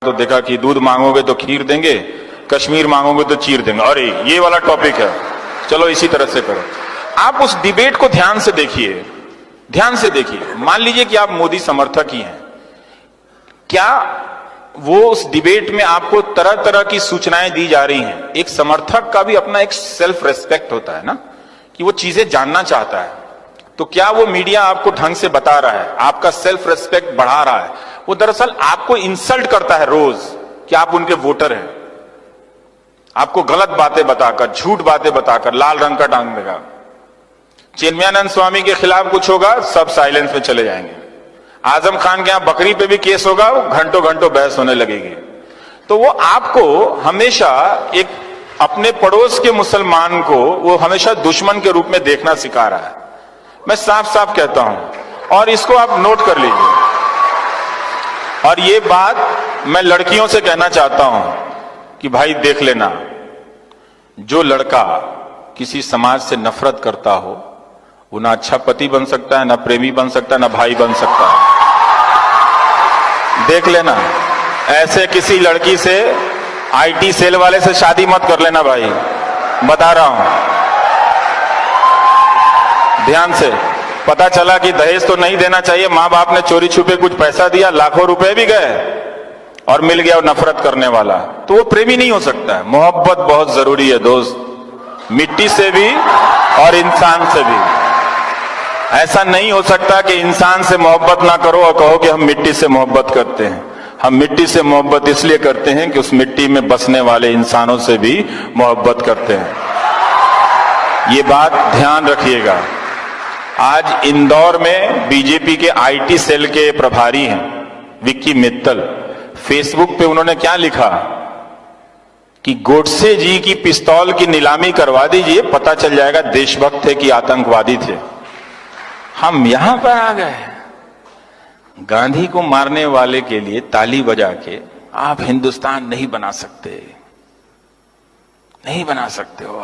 तो देखा कि दूध मांगोगे तो खीर देंगे, कश्मीर मांगोगे तो चीर देंगे। अरे ये वाला टॉपिक है, चलो इसी तरह से करो। आप उस डिबेट को ध्यान से देखिए, ध्यान से देखिए। मान लीजिए कि आप मोदी समर्थक ही हैं, क्या वो उस डिबेट में आपको तरह तरह की सूचनाएं दी जा रही हैं? एक समर्थक का भी अपना एक सेल्फ रेस्पेक्ट होता है ना, कि वो चीजें जानना चाहता है। तो क्या वो मीडिया आपको ढंग से बता रहा है, आपका सेल्फ रेस्पेक्ट बढ़ा रहा है? वो दरअसल आपको इंसल्ट करता है रोज कि आप उनके वोटर हैं, आपको गलत बातें बताकर, झूठ बातें बताकर लाल रंग का टांग देगा। चिन्मयानंद स्वामी के खिलाफ कुछ होगा, सब साइलेंस में चले जाएंगे। आजम खान के यहां बकरी पे भी केस होगा, घंटों घंटों बहस होने लगेगी। तो वो आपको हमेशा एक अपने पड़ोस के मुसलमान को वो हमेशा दुश्मन के रूप में देखना सिखा रहा है। मैं साफ साफ कहता हूं, और इसको आप नोट कर लीजिए। और ये बात मैं लड़कियों से कहना चाहता हूं कि भाई देख लेना, जो लड़का किसी समाज से नफरत करता हो वो ना अच्छा पति बन सकता है, ना प्रेमी बन सकता है, ना भाई बन सकता है। देख लेना, ऐसे किसी लड़की से, आईटी सेल वाले से शादी मत कर लेना भाई, बता रहा हूं ध्यान से। पता चला कि दहेज तो नहीं देना चाहिए, मां बाप ने चोरी छुपे कुछ पैसा दिया, लाखों रुपए भी गए और मिल गया वो नफरत करने वाला, तो वो प्रेमी नहीं हो सकता है। मोहब्बत बहुत जरूरी है दोस्त, मिट्टी से भी और इंसान से भी। ऐसा नहीं हो सकता कि इंसान से मोहब्बत ना करो और कहो कि हम मिट्टी से मोहब्बत करते हैं। हम मिट्टी से मोहब्बत इसलिए करते हैं कि उस मिट्टी में बसने वाले इंसानों से भी मोहब्बत करते हैं। ये बात ध्यान रखिएगा। आज इंदौर में बीजेपी के आईटी सेल के प्रभारी हैं विक्की मित्तल, फेसबुक पे उन्होंने क्या लिखा कि गोडसे जी की पिस्तौल की नीलामी करवा दीजिए, पता चल जाएगा देशभक्त थे कि आतंकवादी थे। हम यहां पर आ गए, गांधी को मारने वाले के लिए ताली बजा के आप हिंदुस्तान नहीं बना सकते, नहीं बना सकते हो।